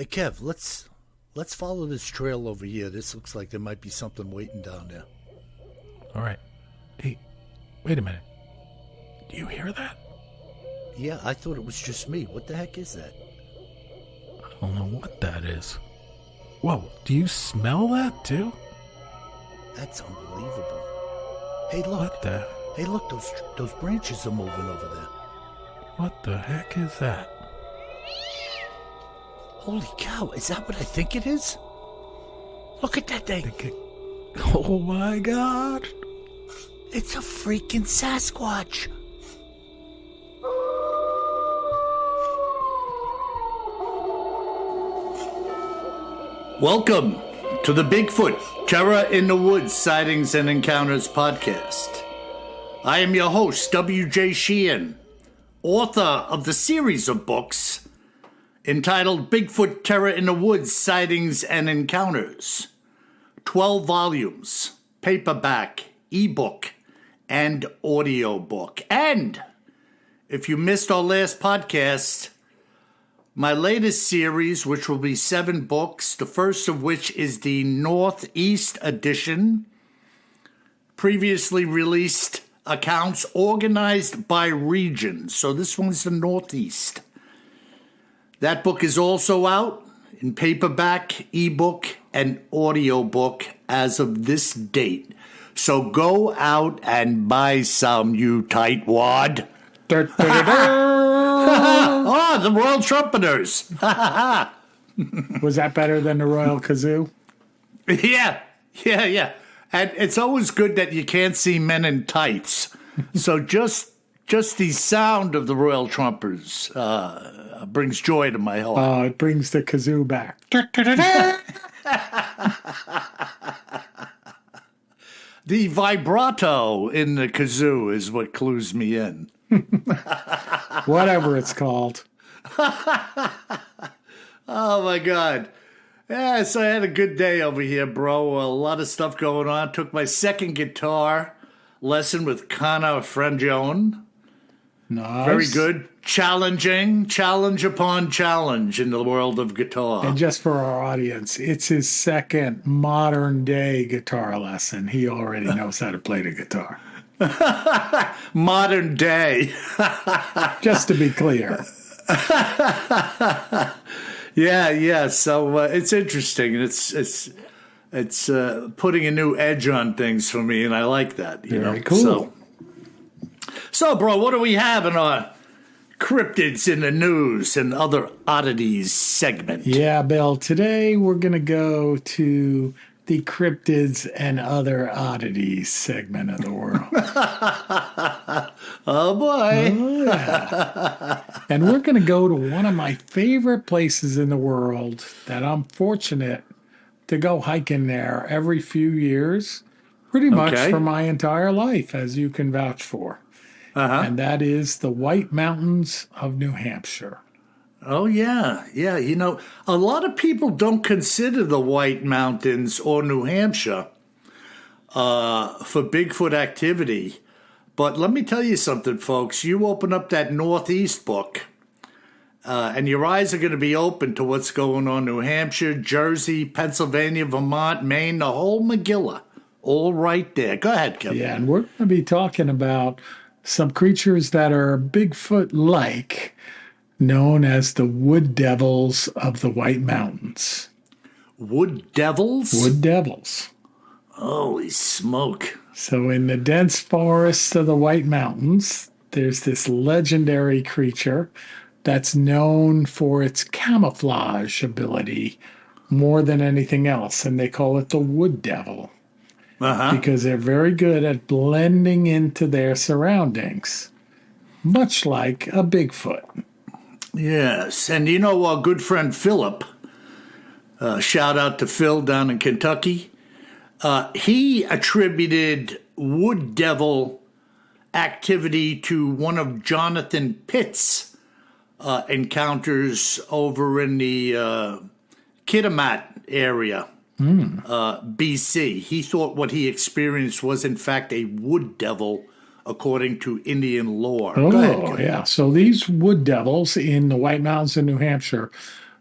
Hey Kev, let's follow this trail over here. This looks like there might be something waiting down there. All right. Hey, wait a minute. Do you hear that? Yeah, I thought it was just me. What the heck is that? I don't know what that is. Whoa, do you smell that too? That's unbelievable. Hey, look. What the? Hey, look, those branches are moving over there. What the heck is that? Holy cow, is that what I think it is? Look at that thing. Oh my God. It's a freaking Sasquatch. Welcome to the Bigfoot Terror in the Woods Sightings and Encounters podcast. I am your host, W.J. Sheehan, author of the series of books entitled Bigfoot Terror in the Woods Sightings and Encounters. 12 volumes, paperback, ebook, and audiobook. And if you missed our last podcast, my latest series, which will be 7 books, the first of which is the Northeast edition, previously released accounts organized by region. So this one's the Northeast. That book is also out in paperback, ebook, and audiobook as of this date. So go out and buy some, you tightwad. Oh, the Royal Trumpeters. Was that better than the Royal Kazoo? Yeah. And it's always good that you can't see men in tights. So just the sound of the Royal Trumpeters brings joy to my heart. It brings the kazoo back. The vibrato in the kazoo is what clues me in. Whatever it's called. Oh, my God. Yeah, so I had a good day over here, bro. A lot of stuff going on. Took my second guitar lesson with Connor Frangione. Nice. Very good. Challenge upon challenge in the world of guitar. And just for our audience, it's his second modern day guitar lesson. He already knows how to play the guitar. Modern day. Just to be clear. Yeah. So it's interesting, and it's putting a new edge on things for me, and I like that. Very cool. So, bro, what do we have in our cryptids in the news and other oddities segment? Yeah, Bill. Today we're going to go to the cryptids and other oddities segment of the world. Oh, boy. Oh, yeah. And we're going to go to one of my favorite places in the world that I'm fortunate to go hiking there every few years, pretty much for my entire life, as you can vouch for. And that is the White Mountains of New Hampshire. Oh, yeah. Yeah, a lot of people don't consider the White Mountains or New Hampshire for Bigfoot activity. But let me tell you something, folks. You open up that Northeast book, and your eyes are going to be open to what's going on in New Hampshire, Jersey, Pennsylvania, Vermont, Maine, the whole Megillah. All right there. Go ahead, Kevin. Yeah, and we're going to be talking about some creatures that are Bigfoot-like, known as the wood devils of the White Mountains. Wood devils? Wood devils. Holy smoke. So in the dense forests of the White Mountains, there's this legendary creature that's known for its camouflage ability more than anything else, and they call it the wood devil. Because they're very good at blending into their surroundings, much like a Bigfoot. Yes, and our good friend Philip, shout out to Phil down in Kentucky, he attributed wood devil activity to one of Jonathan Pitt's encounters over in the Kitimat area. BC. He thought what he experienced was, in fact, a wood devil, according to Indian lore. Oh, yeah. So these wood devils in the White Mountains in New Hampshire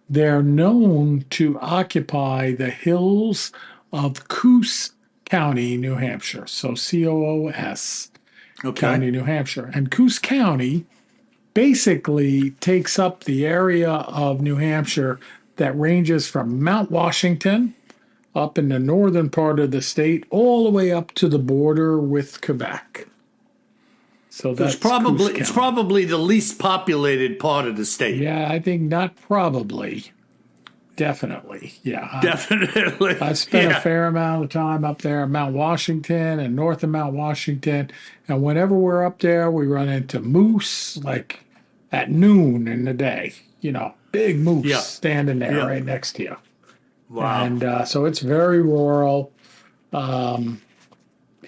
they're known to occupy the hills of Coos County, New Hampshire. So Coos Okay. County, New Hampshire. And Coos County basically takes up the area of New Hampshire that ranges from Mount Washington up in the northern part of the state all the way up to the border with Quebec. So that's it's probably the least populated part of the state. Yeah, I think not probably. Definitely. Yeah. Definitely. I've spent a fair amount of time up there at Mount Washington and north of Mount Washington. And whenever we're up there, we run into moose like at noon in the day. Big moose standing there right next to you. Wow. And so it's very rural.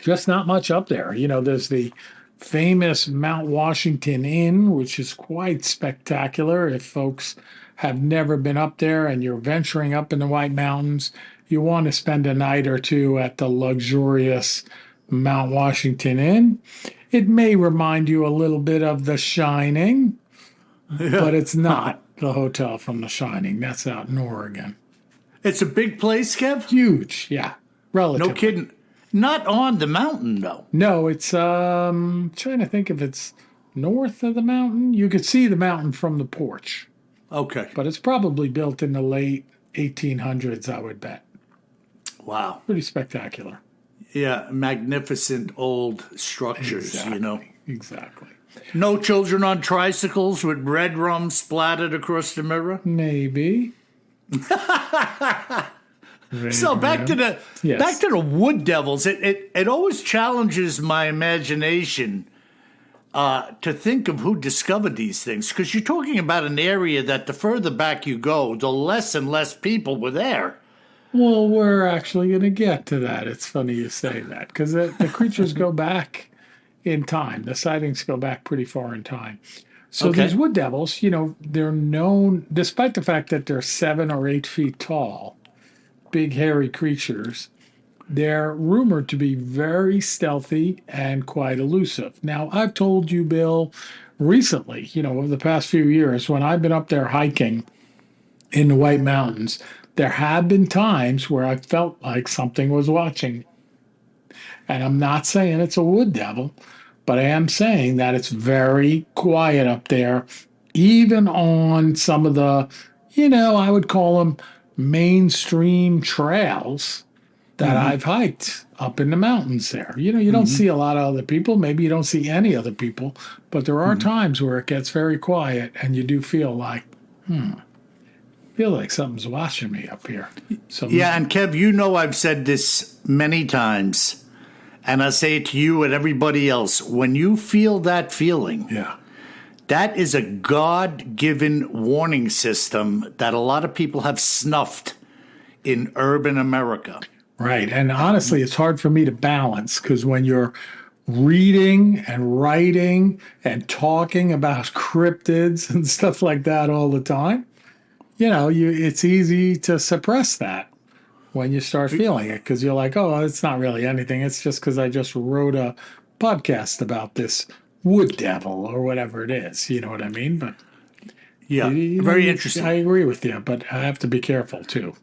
Just not much up there. There's the famous Mount Washington Inn, which is quite spectacular. If folks have never been up there and you're venturing up in the White Mountains, you want to spend a night or two at the luxurious Mount Washington Inn. It may remind you a little bit of The Shining, but it's not the hotel from The Shining. That's out in Oregon. It's a big place, Kev? Huge, yeah. Relatively. No kidding. Not on the mountain, though. No, it's trying to think if it's north of the mountain. You could see the mountain from the porch. Okay. But it's probably built in the late 1800s, I would bet. Wow. Pretty spectacular. Yeah, magnificent old structures, Exactly. No children on tricycles with red rum splattered across the mirror? Maybe. So back to the wood devils. It always challenges my imagination to think of who discovered these things, because you're talking about an area that the further back you go, the less and less people were there. Well, we're actually going to get to that. It's funny you say that, because the creatures go back in time. The sightings go back pretty far in time. So these wood devils, they're known, despite the fact that they're 7 or 8 feet tall, big hairy creatures, they're rumored to be very stealthy and quite elusive. Now, I've told you, Bill, recently, over the past few years, when I've been up there hiking in the White Mountains, there have been times where I felt like something was watching. And I'm not saying it's a wood devil, but I am saying that it's very quiet up there, even on some of the, I would call them mainstream trails that I've hiked up in the mountains there. You don't see a lot of other people. Maybe you don't see any other people, but there are times where it gets very quiet and you do feel like, something's watching me up here. Yeah, and Kev, I've said this many times, and I say it to you and everybody else. When you feel that feeling, that is a God-given warning system that a lot of people have snuffed in urban America. Right. And honestly, it's hard for me to balance, because when you're reading and writing and talking about cryptids and stuff like that all the time, it's easy to suppress that when you start feeling it, because you're like, oh, it's not really anything. It's just because I just wrote a podcast about this wood devil or whatever it is. You know what I mean? But very interesting. I agree with you, but I have to be careful too.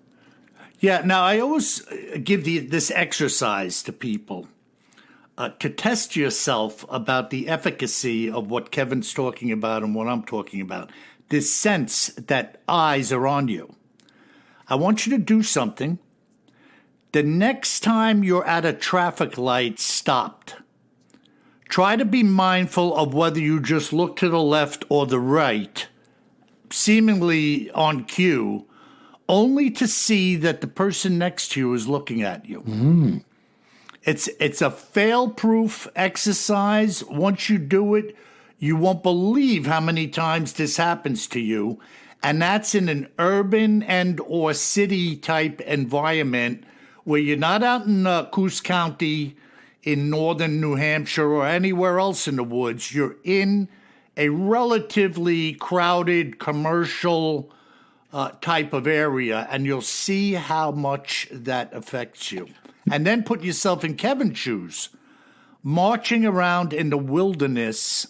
Yeah. Now, I always give this exercise to people to test yourself about the efficacy of what Kevin's talking about and what I'm talking about. This sense that eyes are on you. I want you to do something. The next time you're at a traffic light stopped, try to be mindful of whether you just look to the left or the right, seemingly on cue, only to see that the person next to you is looking at you. It's a fail-proof exercise. Once you do it, you won't believe how many times this happens to you. And that's in an urban and or city type environment where you're not out in Coos County in northern New Hampshire or anywhere else in the woods. You're in a relatively crowded commercial type of area, and you'll see how much that affects you. And then put yourself in Kevin's shoes, marching around in the wilderness,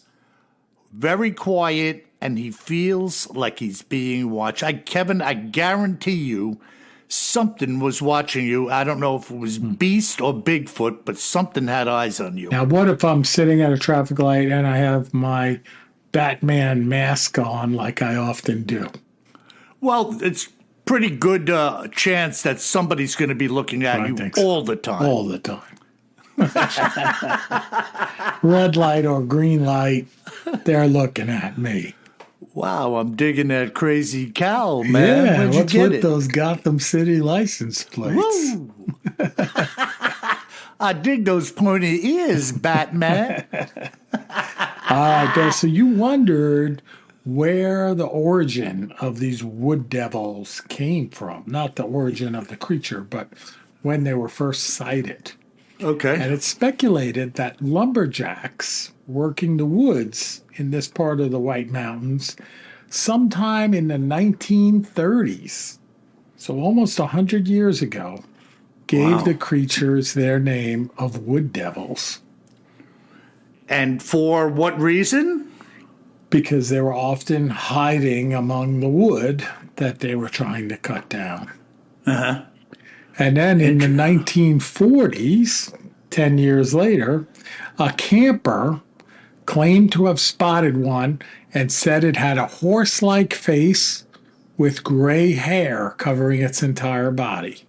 very quiet, and he feels like he's being watched. Kevin, I guarantee you something was watching you. I don't know if it was Beast or Bigfoot, but something had eyes on you. Now, what if I'm sitting at a traffic light and I have my Batman mask on like I often do? Well, it's pretty good chance that somebody's going to be looking at you all the time. All the time. Red light or green light, they're looking at me. Wow, I'm digging that crazy cow, man. Yeah, Where'd you what's get with it? those Gotham City license plates? Woo! I dig those pointy ears, Batman. All right, so you wondered where the origin of these wood devils came from. Not the origin of the creature, but when they were first sighted. Okay. And it's speculated that lumberjacks working the woods in this part of the White Mountains sometime in the 1930s, so almost 100 years ago, gave the creatures their name of wood devils. And for what reason? Because they were often hiding among the wood that they were trying to cut down. Uh-huh. And then in the 1940s, 10 years later, a camper claimed to have spotted one and said it had a horse-like face with gray hair covering its entire body.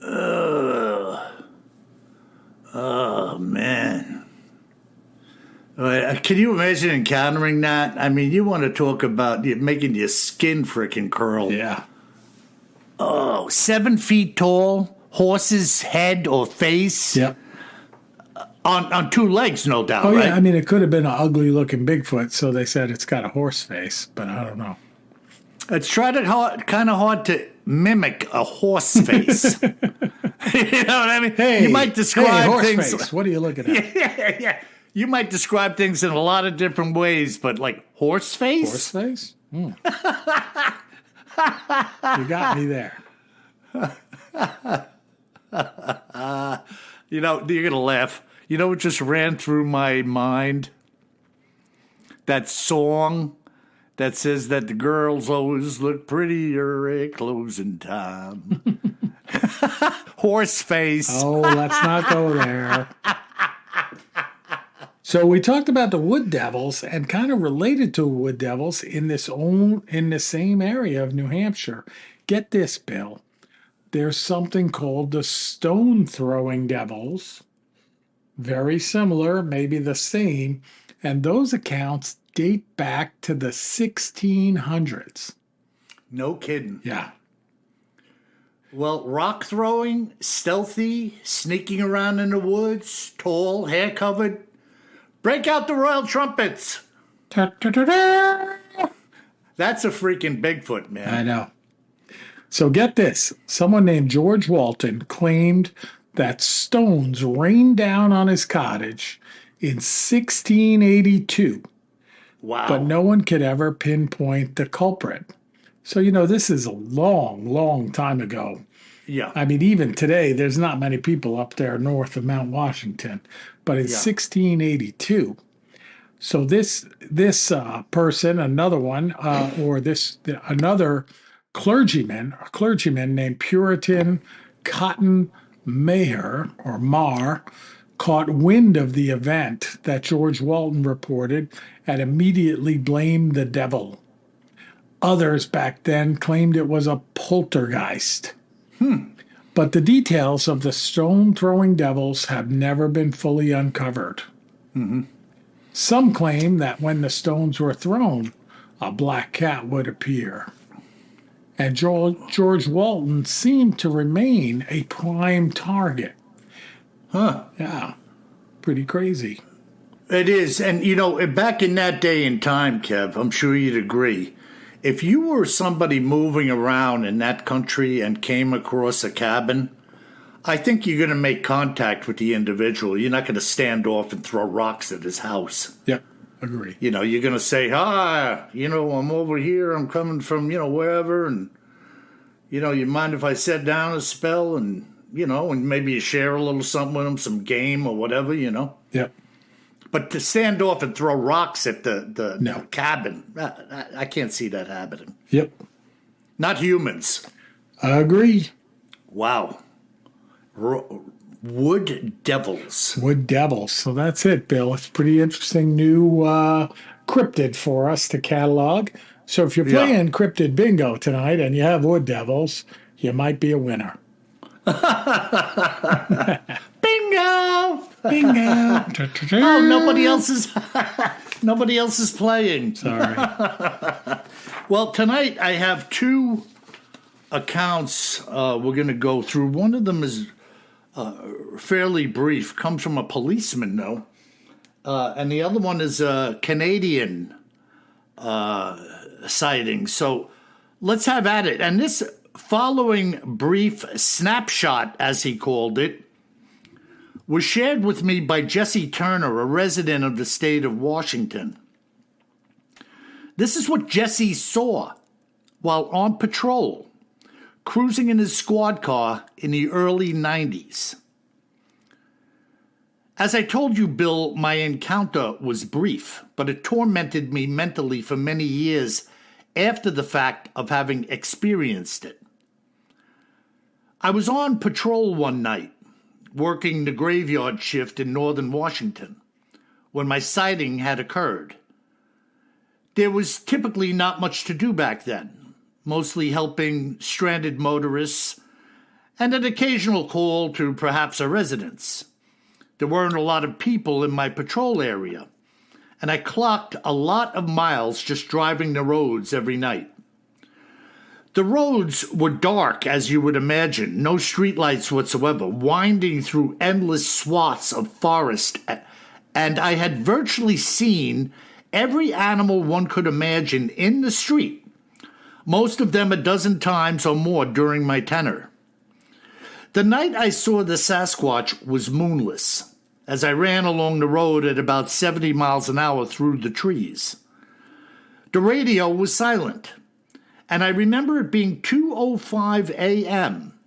Oh, man. Can you imagine encountering that? I mean, you want to talk about making your skin freaking curl. Yeah. Oh, 7 feet tall, horse's head or face. Yep. On 2 legs, no doubt, Oh, right? yeah. I mean, it could have been an ugly-looking Bigfoot, so they said it's got a horse face, but I don't know. It's kind of hard to mimic a horse face. You know what I mean? Hey, you might describe horse things. face. What are you looking at? Yeah. You might describe things in a lot of different ways, but like horse face? Horse face? You got me there. You're going to laugh. You know what just ran through my mind? That song that says that the girls always look prettier at closing time. Horse face. Oh, let's not go there. So we talked about the wood devils and kind of related to wood devils in the same area of New Hampshire. Get this, Bill. There's something called the stone throwing devils. Very similar, maybe the same, and those accounts date back to the 1600s. No kidding. Yeah. Well, rock throwing, stealthy, sneaking around in the woods, tall, hair covered. Break out the royal trumpets. Ta-ta-ta-ta. That's a freaking Bigfoot, man. I know. So get this. Someone named George Walton claimed that stones rained down on his cottage in 1682. Wow. But no one could ever pinpoint the culprit. So, this is a long, long time ago. Yeah. I mean, even today, there's not many people up there north of Mount Washington. But in 1682, so this person, another one, another clergyman, a clergyman named Puritan Cotton Maher, or Marr, caught wind of the event that George Walton reported and immediately blamed the devil. Others back then claimed it was a poltergeist. But the details of the stone-throwing devils have never been fully uncovered. Mm-hmm. Some claim that when the stones were thrown, a black cat would appear. And George Walton seemed to remain a prime target. Huh. Yeah, pretty crazy. It is. And, back in that day and time, Kev, I'm sure you'd agree, if you were somebody moving around in that country and came across a cabin, I think you're going to make contact with the individual. You're not going to stand off and throw rocks at his house. Yep, agree. You're going to say, hi, I'm over here. I'm coming from, wherever. And, you mind if I sit down a spell and, and maybe you share a little something with him, some game or whatever, Yep. But to stand off and throw rocks at the No. cabin, I can't see that happening. Yep. Not humans. Agree. Wow. Wood devils. Wood devils. So that's it, Bill. It's pretty interesting new cryptid for us to catalog. So if you're playing cryptid bingo tonight and you have wood devils, you might be a winner. Bingo! Bingo! Oh, nobody else is playing. Sorry. Well, tonight I have two accounts we're going to go through. One of them is fairly brief, comes from a policeman, though. And the other one is a Canadian sighting. So let's have at it. And this following brief snapshot, as he called it, was shared with me by Jesse Turner, a resident of the state of Washington. This is what Jesse saw while on patrol, cruising in his squad car in the early 90s. As I told you, Bill, my encounter was brief, but it tormented me mentally for many years after the fact of having experienced it. I was on patrol one night, working the graveyard shift in northern Washington, when my sighting had occurred. There was typically not much to do back then, mostly helping stranded motorists and an occasional call to perhaps a residence. There weren't a lot of people in my patrol area, and I clocked a lot of miles just driving the roads every night. The roads were dark, as you would imagine, no streetlights whatsoever, winding through endless swaths of forest, and I had virtually seen every animal one could imagine in the street, most of them a dozen times or more during my tenure. The night I saw the Sasquatch was moonless, as I ran along the road at about 70 miles an hour through the trees. The radio was silent, and I remember it being 2:05 a.m.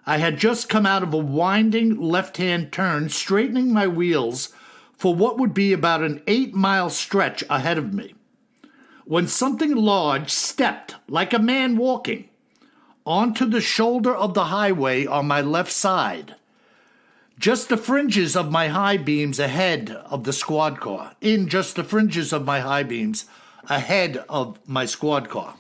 I had just come out of a winding left-hand turn, straightening my wheels for what would be about an 8-mile stretch ahead of me, when something large stepped, like a man walking, onto the shoulder of the highway on my left side, just the fringes of my high beams ahead of the squad car, in just the fringes of my high beams ahead of my squad car.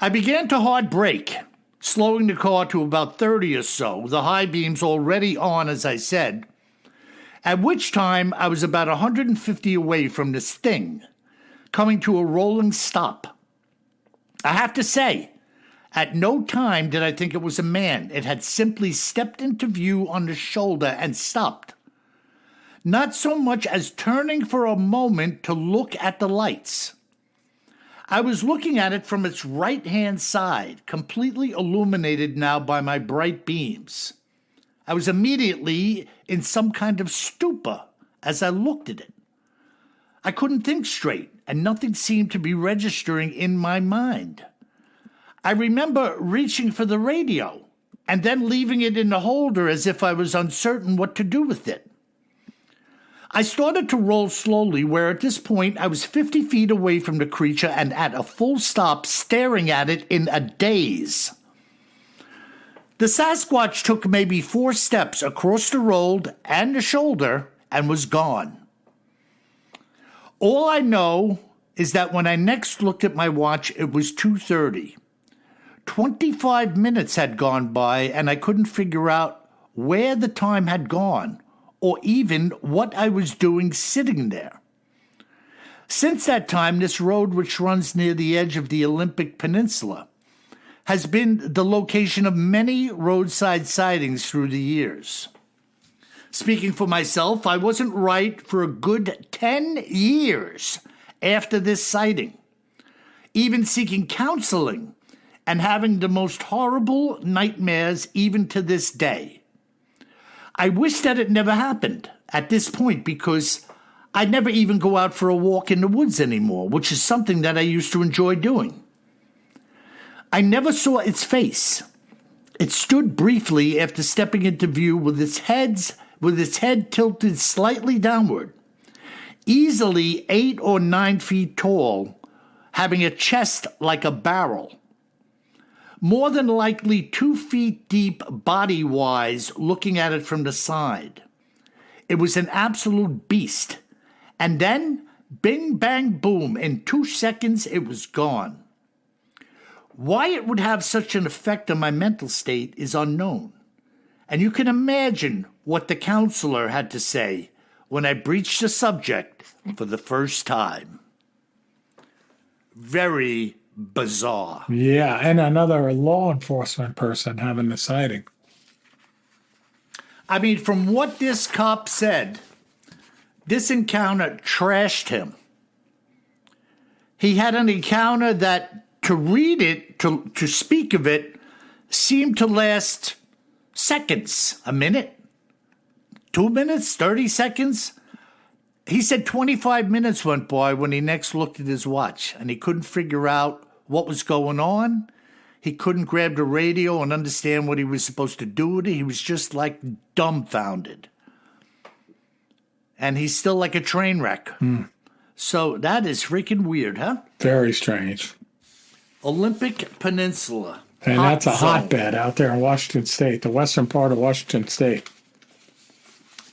I began to hard brake, slowing the car to about 30 or so, the high beams already on, as I said, at which time I was about 150 away from this thing, coming to a rolling stop. I have to say, at no time did I think it was a man. It had simply stepped into view on the shoulder and stopped, not so much as turning for a moment to look at the lights. I was looking at it from its right-hand side, completely illuminated now by my bright beams. I was immediately in some kind of stupor as I looked at it. I couldn't think straight, and nothing seemed to be registering in my mind. I remember reaching for the radio, and then leaving it in the holder as if I was uncertain what to do with it. I started to roll slowly, where at this point I was 50 feet away from the creature and at a full stop, staring at it in a daze. The Sasquatch took maybe 4 steps across the road and the shoulder and was gone. All I know is that when I next looked at my watch, it was 2:30. 25 minutes had gone by, and I couldn't figure out where the time had gone, or even what I was doing sitting there. Since that time, this road, which runs near the edge of the Olympic Peninsula, has been the location of many roadside sightings through the years. Speaking for myself, I wasn't right for a good 10 years after this sighting, even seeking counseling and having the most horrible nightmares even to this day. I wish that it never happened at this point, because I never even go out for a walk in the woods anymore, which is something that I used to enjoy doing. I never saw its face. It stood briefly after stepping into view with its head tilted slightly downward, easily 8 or 9 feet tall, having a chest like a barrel. More than likely 2 feet deep body-wise, looking at it from the side. It was an absolute beast. And then, bing, bang, boom, in 2 seconds it was gone. Why it would have such an effect on my mental state is unknown. And you can imagine what the counselor had to say when I breached the subject for the first time. Very bizarre. Yeah, and another law enforcement person having the sighting. I mean, from what this cop said, this encounter trashed him. He had an encounter that, to read it, to speak of it, seemed to last seconds, a minute, 2 minutes, 30 seconds. He said 25 minutes went by when he next looked at his watch, and he couldn't figure out what was going on. He couldn't grab the radio and understand what he was supposed to do with it. He was just like dumbfounded. And he's still like a train wreck. So that is freaking weird, huh? Very strange. Olympic Peninsula. And that's a zone. hotbed out there in Washington State, the western part of Washington State.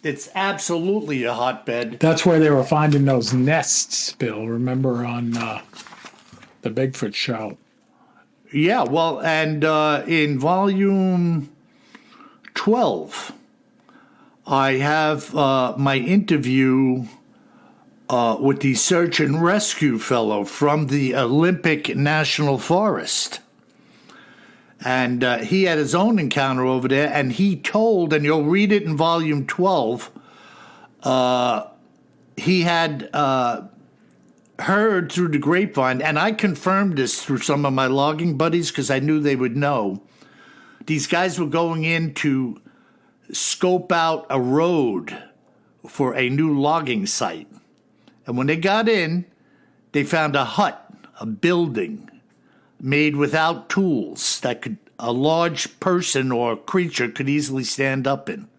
It's absolutely a hotbed. That's where they were finding those nests, Bill. Remember on the Bigfoot show? Yeah, well, and in volume 12, I have my interview with the search and rescue fellow from the Olympic National Forest. And he had his own encounter over there, and he told, and you'll read it in volume 12, he had heard through the grapevine, and I confirmed this through some of my logging buddies because I knew they would know. These guys were going in to scope out a road for a new logging site. And when they got in, they found a hut, a building, made without tools that a large person or creature could easily stand up in.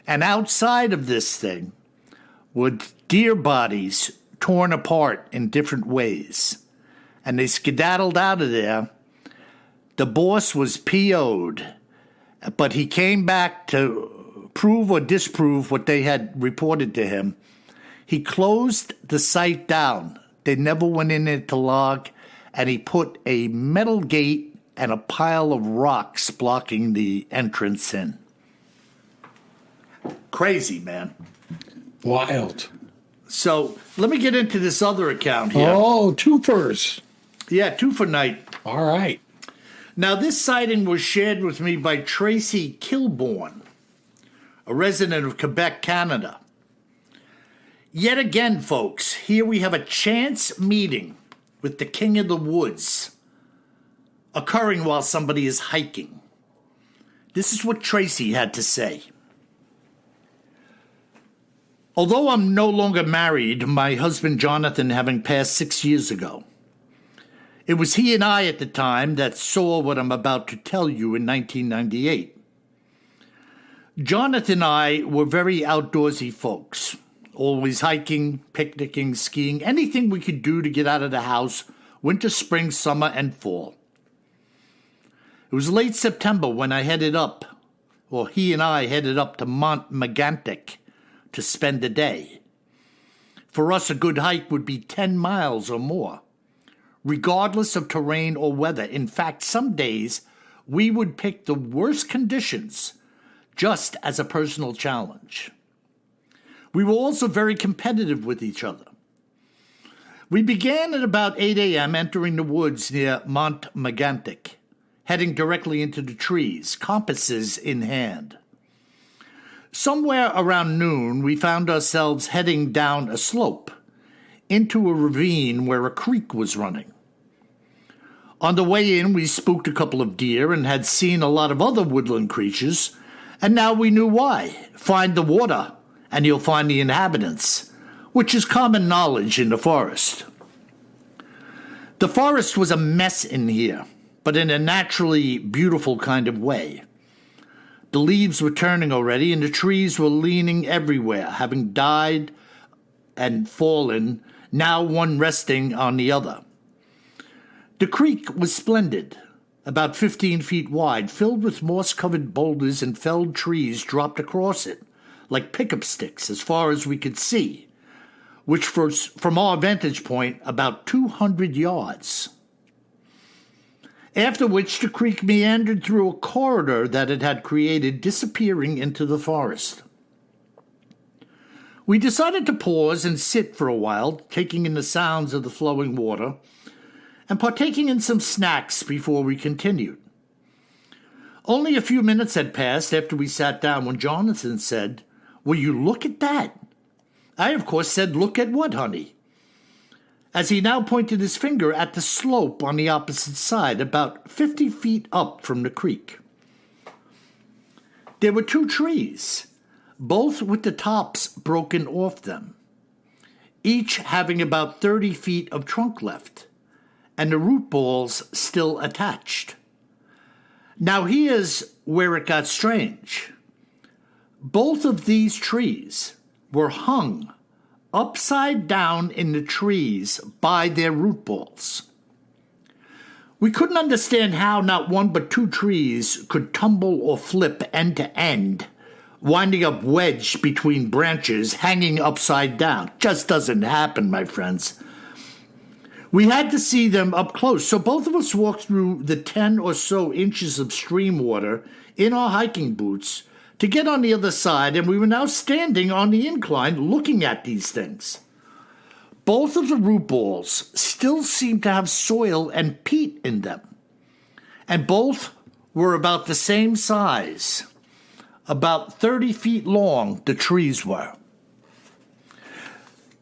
And outside of this thing were deer bodies torn apart in different ways. And they skedaddled out of there. The boss was PO'd, but he came back to prove or disprove what they had reported to him. He closed the site down. They never went in there to log, and he put a metal gate and a pile of rocks blocking the entrance in. Crazy, man. Wild. So let me get into this other account here. Oh, twofers. Yeah, 2 for night. All right. Now, this sighting was shared with me by Tracy Kilbourne, a resident of Quebec, Canada. Yet again, folks, here we have a chance meeting with the king of the woods occurring while somebody is hiking. This is what Tracy had to say. Although I'm no longer married, my husband Jonathan having passed 6 years ago, it was he and I at the time that saw what I'm about to tell you in 1998. Jonathan and I were very outdoorsy folks, always hiking, picnicking, skiing, anything we could do to get out of the house, winter, spring, summer, and fall. It was late September when he and I headed up to Mont Megantic to spend the day. For us, a good hike would be 10 miles or more, regardless of terrain or weather. In fact, some days we would pick the worst conditions just as a personal challenge. We were also very competitive with each other. We began at about 8 a.m. entering the woods near Mont Megantic, heading directly into the trees, compasses in hand. Somewhere around noon, we found ourselves heading down a slope into a ravine where a creek was running. On the way in, we spooked a couple of deer and had seen a lot of other woodland creatures, and now we knew why. Find the water, and you'll find the inhabitants, which is common knowledge in the forest. The forest was a mess in here, but in a naturally beautiful kind of way. The leaves were turning already, and the trees were leaning everywhere, having died and fallen, now one resting on the other. The creek was splendid, about 15 feet wide, filled with moss-covered boulders and felled trees dropped across it, like pickup sticks as far as we could see, which was, from our vantage point, about 200 yards. After which the creek meandered through a corridor that it had created, disappearing into the forest. We decided to pause and sit for a while, taking in the sounds of the flowing water, and partaking in some snacks before we continued. Only a few minutes had passed after we sat down when Jonathan said, "Will you look at that?" I, of course, said, "Look at what, honey?" As he now pointed his finger at the slope on the opposite side, about 50 feet up from the creek. There were 2 trees, both with the tops broken off them, each having about 30 feet of trunk left, and the root balls still attached. Now here's where it got strange. Both of these trees were hung upside down in the trees by their root balls. We couldn't understand how not one but 2 trees could tumble or flip end to end, winding up wedged between branches, hanging upside down. Just doesn't happen, my friends. We had to see them up close, so both of us walked through the 10 or so inches of stream water in our hiking boots to get on the other side, and we were now standing on the incline looking at these things. Both of the root balls still seemed to have soil and peat in them, and both were about the same size. About 30 feet long, the trees were.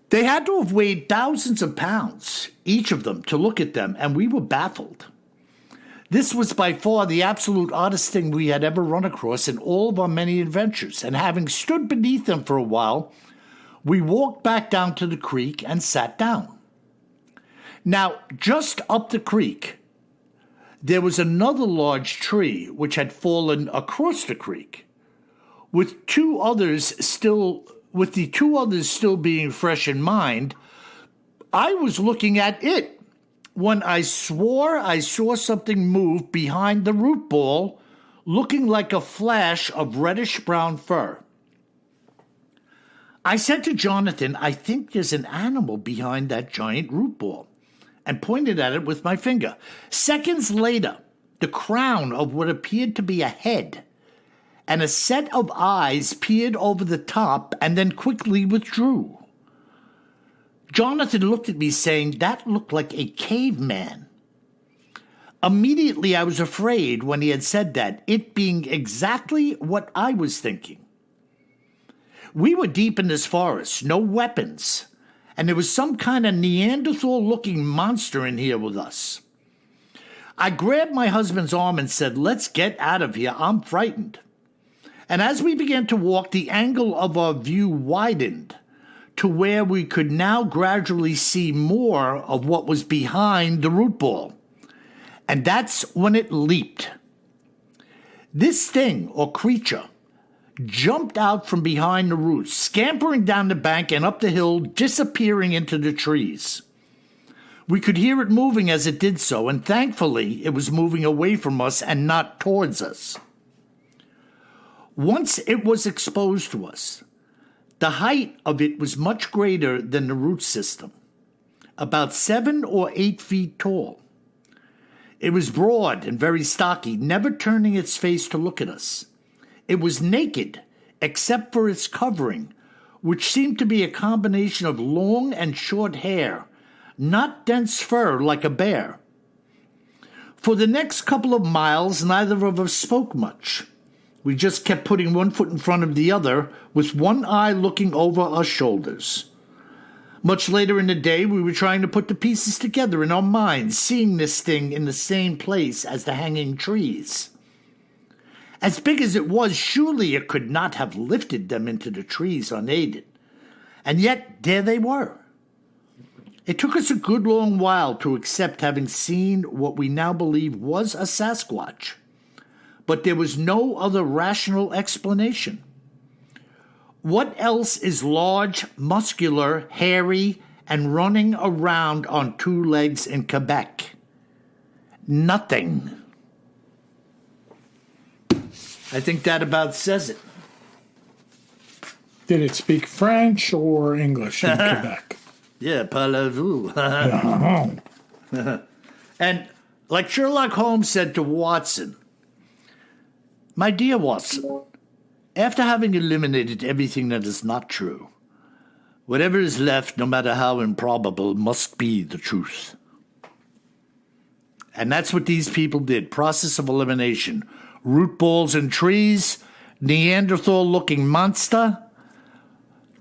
They had to have weighed thousands of pounds, each of them, to look at them, and we were baffled. This was by far the absolute oddest thing we had ever run across in all of our many adventures, and having stood beneath them for a while, we walked back down to the creek and sat down. Now, just up the creek, there was another large tree which had fallen across the creek, with the 2 others still being fresh in mind. I was looking at it when I swore I saw something move behind the root ball, looking like a flash of reddish-brown fur. I said to Jonathan, "I think there's an animal behind that giant root ball," and pointed at it with my finger. Seconds later, the crown of what appeared to be a head and a set of eyes peered over the top and then quickly withdrew. Jonathan looked at me, saying that looked like a caveman. Immediately I was afraid when he had said that, it being exactly what I was thinking. We were deep in this forest, no weapons, and there was some kind of Neanderthal-looking monster in here with us. I grabbed my husband's arm and said, "Let's get out of here, I'm frightened." And as we began to walk, the angle of our view widened to where we could now gradually see more of what was behind the root ball. And that's when it leaped. This thing, or creature, jumped out from behind the roots, scampering down the bank and up the hill, disappearing into the trees. We could hear it moving as it did so, and thankfully it was moving away from us and not towards us. Once it was exposed to us, the height of it was much greater than the root system, about 7 or 8 feet tall. It was broad and very stocky, never turning its face to look at us. It was naked, except for its covering, which seemed to be a combination of long and short hair, not dense fur like a bear. For the next couple of miles, neither of us spoke much. We just kept putting one foot in front of the other, with one eye looking over our shoulders. Much later in the day, we were trying to put the pieces together in our minds, seeing this thing in the same place as the hanging trees. As big as it was, surely it could not have lifted them into the trees unaided. And yet, there they were. It took us a good long while to accept having seen what we now believe was a Sasquatch. But there was no other rational explanation. What else is large, muscular, hairy, and running around on two legs in Quebec? Nothing. I think that about says it. Did it speak French or English in Quebec? Yeah, parlez-vous. Oh. And like Sherlock Holmes said to Watson, "My dear Watson, after having eliminated everything that is not true, whatever is left, no matter how improbable, must be the truth." And that's what these people did. Process of elimination. Root balls in trees, Neanderthal-looking monster,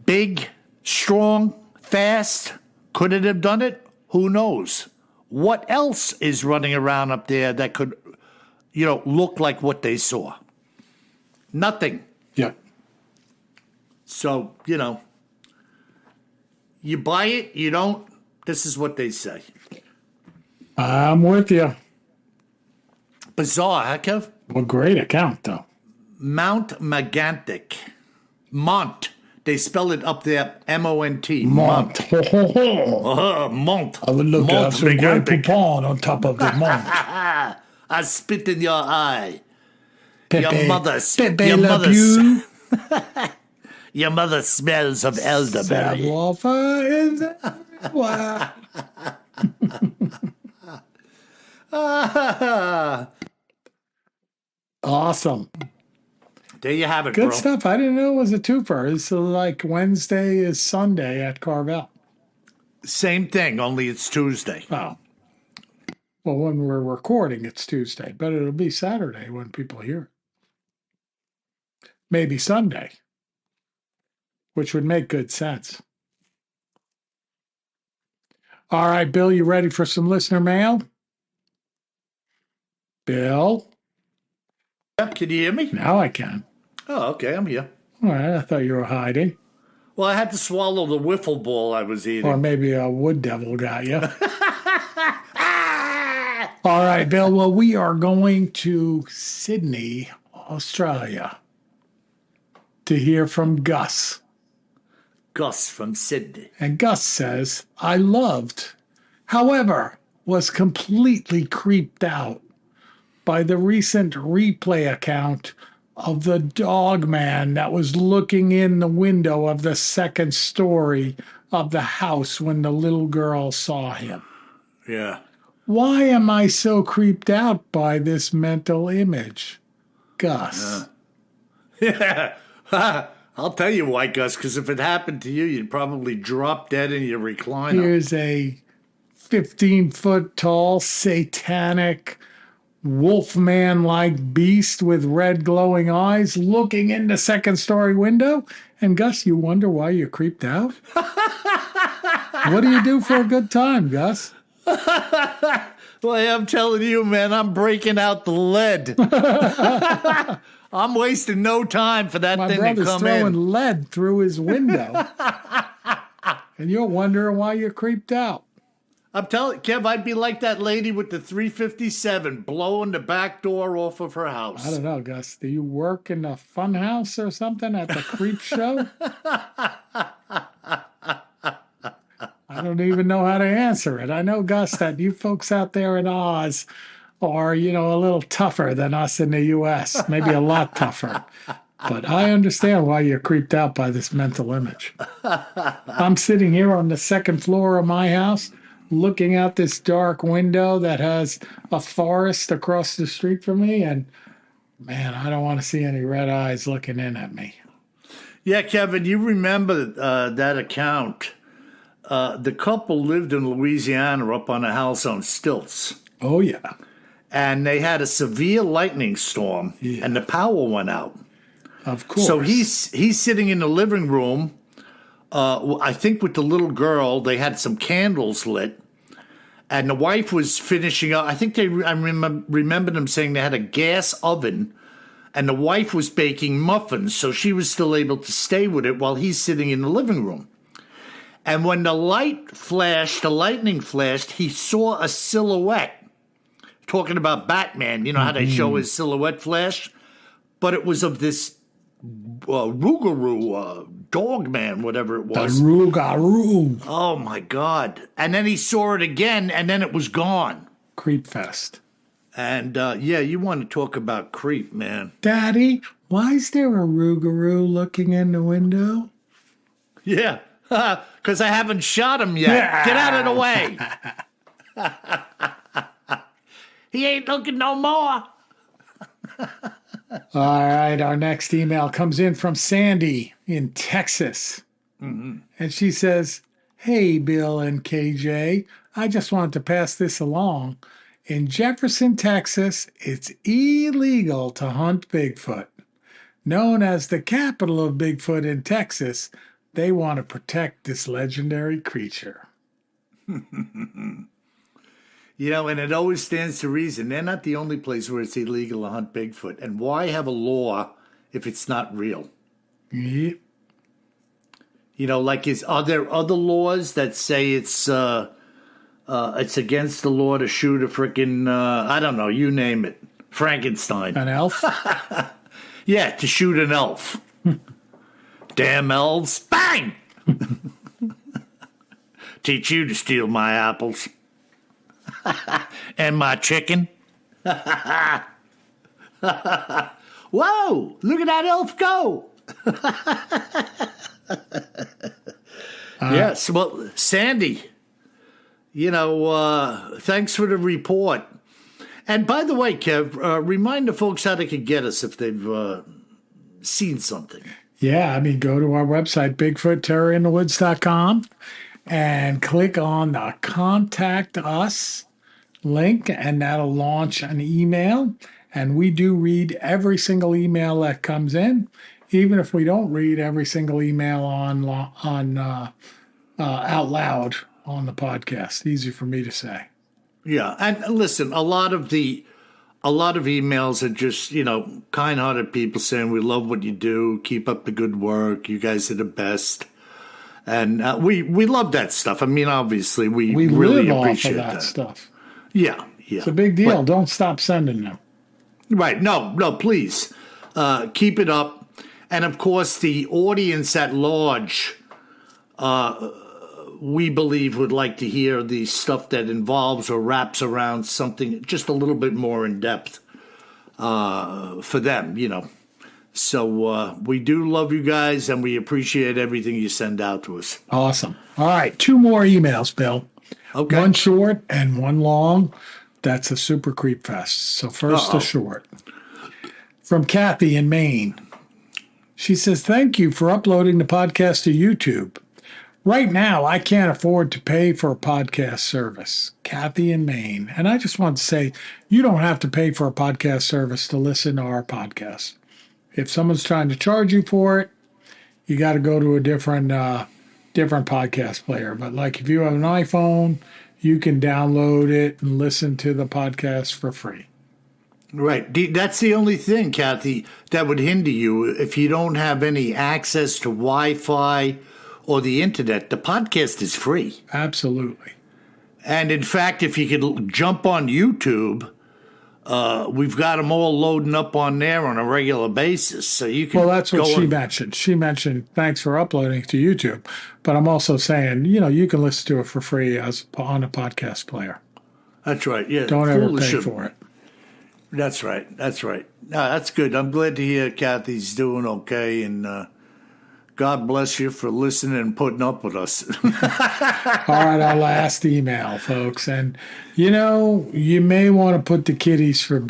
big, strong, fast. Could it have done it? Who knows? What else is running around up there that could, look like what they saw? Nothing. Yeah. So, you buy it, you don't. This is what they say. I'm with you. Bizarre, huh, Kev? Well, great account, though. Mount Megantic. Mont. They spell it up there, M-O-N-T. Mont. Ho, ho, ho. Mont. I would look Mont at some great Megantic. poupon on top of the mont. I spit in your eye. Pepe, Your mother, Pepe your Le mother, Pew. your mother smells of elderberry. Savoir is everywhere. Awesome. There you have it, Good bro. stuff. I didn't know it was a twofer. It's like Wednesday is Sunday at Carvel. Same thing, only it's Tuesday. Oh. Well, when we're recording, it's Tuesday, but it'll be Saturday when people hear it. Maybe Sunday, which would make good sense. All right, Bill, you ready for some listener mail? Bill? Yeah, can you hear me? Now I can. Oh, okay, I'm here. All right, I thought you were hiding. Well, I had to swallow the wiffle ball I was eating. Or maybe a wood devil got you. All right, Bill. Well, we are going to Sydney, Australia, to hear from Gus. Gus from Sydney. And Gus says, I loved, however, was completely creeped out by the recent replay account of the dog man that was looking in the window of the second story of the house when the little girl saw him. Yeah. Why am I so creeped out by this mental image? Gus. Yeah. I'll tell you why, Gus, because if it happened to you, you'd probably drop dead in your recliner. Here's a 15-foot tall, satanic, wolfman-like beast with red glowing eyes looking in the second-story window. And Gus, you wonder why you're creeped out? What do you do for a good time, Gus? Well, I'm telling you, man, I'm breaking out the lead. I'm wasting no time for that My thing to brother's come throwing in. lead through his window. And you're wondering why you're creeped out. I'm telling Kev, I'd be like that lady with the 357 blowing the back door off of her house. I don't know, Gus. Do you work in a fun house or something at the creep show? I don't even know how to answer it. I know, Gus, that you folks out there in Oz are, a little tougher than us in the U.S., maybe a lot tougher. But I understand why you're creeped out by this mental image. I'm sitting here on the second floor of my house, looking out this dark window that has a forest across the street from me, and man, I don't want to see any red eyes looking in at me. Yeah, Kevin, you remember that account. The couple lived in Louisiana up on a house on stilts. Oh, yeah. And they had a severe lightning storm, and the power went out. Of course. So he's sitting in the living room, I think with the little girl. They had some candles lit, and the wife was finishing up. I think I remember them saying they had a gas oven, and the wife was baking muffins, so she was still able to stay with it while he's sitting in the living room. And when the lightning flashed, he saw a silhouette. Talking about Batman, how they show his silhouette flash? But it was of this Rougarou, Dog Man, whatever it The was. Rougarou. Oh, my God. And then he saw it again, and then it was gone. Creep Fest. And, yeah, you want to talk about creep, man. Daddy, why is there a Rougarou looking in the window? Yeah, because I haven't shot him yet. Yeah. Get out of the way. He ain't looking no more. All right, our next email comes in from Sandy in Texas. Mm-hmm. And she says, "Hey, Bill and KJ, I just wanted to pass this along. In Jefferson, Texas, it's illegal to hunt Bigfoot. Known as the capital of Bigfoot in Texas, they want to protect this legendary creature." You know, and it always stands to reason. They're not the only place where it's illegal to hunt Bigfoot. And why have a law if it's not real? Yep. You know, like, are there other laws that say it's against the law to shoot a frickin', I don't know, you name it, Frankenstein? An elf? Yeah, to shoot an elf. Damn elves. Bang! Teach you to steal my apples. And my chicken. Whoa! Look at that elf go! Yes, well, Sandy, you know, thanks for the report. And by the way, Kev, remind the folks how they can get us if they've seen something. Yeah, I mean, go to our website, BigfootTerrorInTheWoods.com, and click on the Contact Us link, and that'll launch an email. And we do read every single email that comes in, even if we don't read every single email on out loud on the podcast. Easy for me to say. Yeah, and listen, a lot of emails are just, you know, kind-hearted people saying we love what you do, keep up the good work, you guys are the best, and we love that stuff. I mean, obviously, we really live appreciate off of that stuff. Yeah, yeah, It's a big deal. But, don't stop sending them. Right? No, please keep it up, and of course, the audience at large. We believe would like to hear the stuff that involves or wraps around something just a little bit more in depth for them, you know. So we do love you guys, and we appreciate everything you send out to us. Awesome. All right, 2 more emails, Bill. Okay. One short and one long. That's a super creep fest. So first the short. From Kathy in Maine. She says, "Thank you for uploading the podcast to YouTube. Right now, I can't afford to pay for a podcast service." Kathy in Maine. And I just want to say, you don't have to pay for a podcast service to listen to our podcast. If someone's trying to charge you for it, you got to go to a different podcast player. But like if you have an iPhone, you can download it and listen to the podcast for free. Right. That's the only thing, Kathy, that would hinder you. If you don't have any access to Wi-Fi or the internet, the podcast is free. Absolutely. And in fact, if you could jump on YouTube, we've got them all loading up on there on a regular basis. So you can. Well, that's what she mentioned. She mentioned, thanks for uploading to YouTube. But I'm also saying, you know, you can listen to it for free as on a podcast player. That's right. Yeah. Don't ever pay for it. That's right. That's right. No, that's good. I'm glad to hear Kathy's doing okay, and God bless you for listening and putting up with us. All right, our last email, folks. And, you know, you may want to put the kiddies to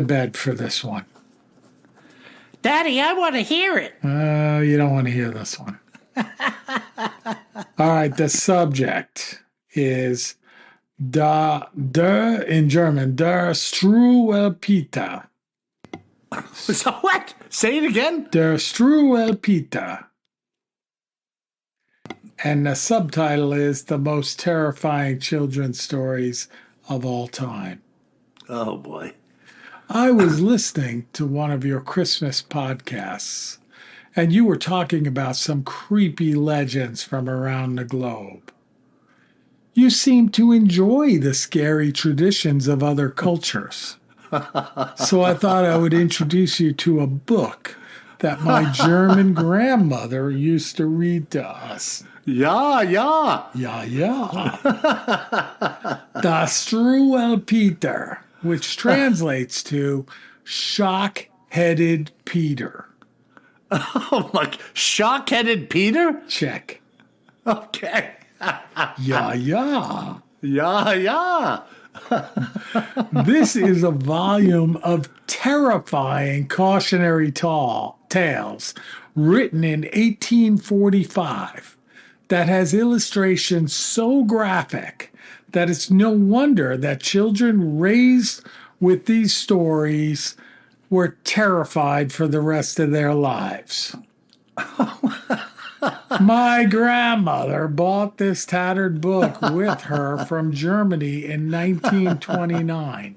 bed for this one. Daddy, I want to hear it. You don't want to hear this one. All right, the subject is in German, der Struwelpeter. So what? Say it again? Der Struwelpeter. And the subtitle is The Most Terrifying Children's Stories of All Time. Oh, boy. I was listening to one of your Christmas podcasts, and you were talking about some creepy legends from around the globe. You seem to enjoy the scary traditions of other cultures. So I thought I would introduce you to a book that my German grandmother used to read to us. Yeah, yeah. Ja, ja. Das Struwwelpeter, which translates to shock-headed Peter. Oh my, shock-headed Peter? Check. Okay. Ja, ja. Yeah, yeah. This is a volume of terrifying cautionary tales written in 1845 that has illustrations so graphic that it's no wonder that children raised with these stories were terrified for the rest of their lives. My grandmother bought this tattered book with her from Germany in 1929.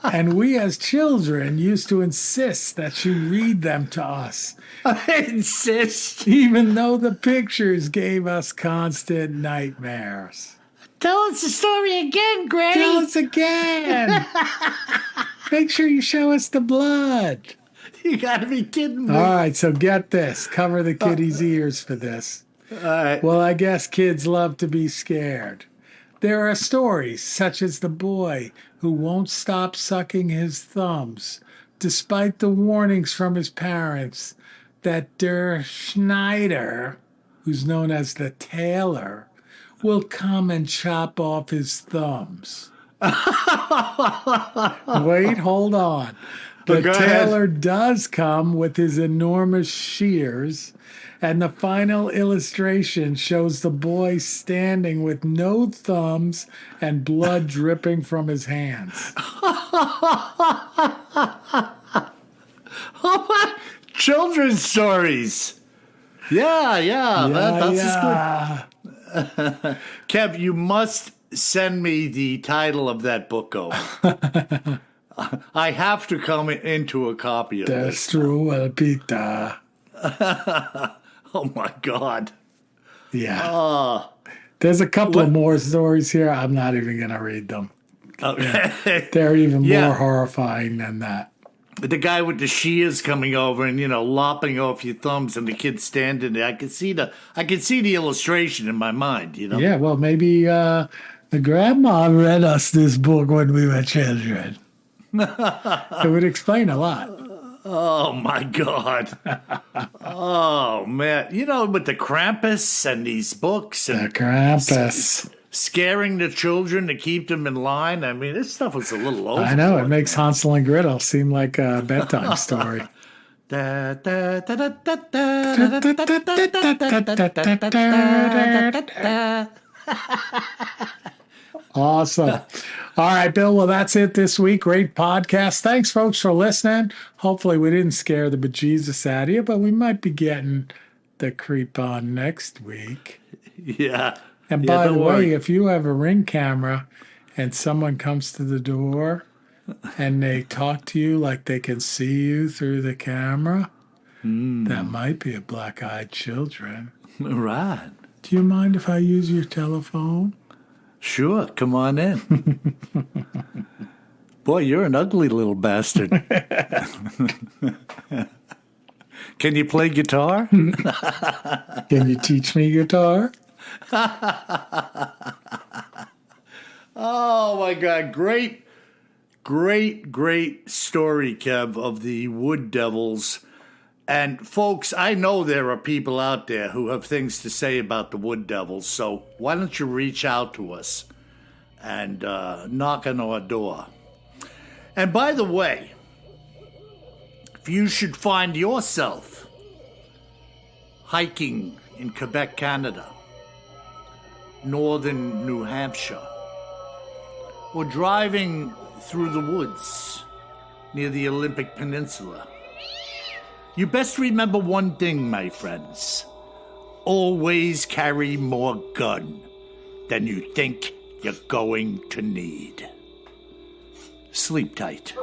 And we as children used to insist that she read them to us. I insist. Even though the pictures gave us constant nightmares. Tell us the story again, Granny. Tell us again. Make sure you show us the blood. You gotta be kidding me. All right, so get this. Cover the kiddies' ears for this. All right. Well, I guess kids love to be scared. There are stories such as the boy who won't stop sucking his thumbs, despite the warnings from his parents that Der Schneider, who's known as the tailor, will come and chop off his thumbs. Wait, hold on. The tailor does come with his enormous shears, and the final illustration shows the boy standing with no thumbs and blood dripping from his hands. Children's stories. Yeah. That's good. Kev, you must send me the title of that book over. I have to come into a copy of this. That's true, Elpita. Oh my God. Yeah. There's a couple of more stories here. I'm not even going to read them. Okay. They're even more horrifying than that. The guy with the shears coming over and, lopping off your thumbs and the kid standing there. I can see the illustration in my mind, Yeah, well, maybe the grandma read us this book when we were children. It would explain a lot. Oh, my God. Oh, man. With the Krampus and these books. And the Krampus. Scaring the children to keep them in line. I mean, this stuff was a little overboard. I know. It makes Hansel and Gretel seem like a bedtime story. Awesome. All right, Bill. Well, that's it this week. Great podcast. Thanks, folks, for listening. Hopefully, we didn't scare the bejesus out of you, but we might be getting the creep on next week. Yeah. And by the way, if you have a Ring camera and someone comes to the door and they talk to you like they can see you through the camera, that might be a black-eyed children. Right. Do you mind if I use your telephone? Sure, come on in. Boy, you're an ugly little bastard. Can you play guitar? Can you teach me guitar? Oh, my God. Great story, Kev, of the Wood Devils. And, folks, I know there are people out there who have things to say about the Wood Devils, so why don't you reach out to us and knock on our door. And, by the way, if you should find yourself hiking in Quebec, Canada, northern New Hampshire, or driving through the woods near the Olympic Peninsula, you best remember one thing, my friends. Always carry more gun than you think you're going to need. Sleep tight.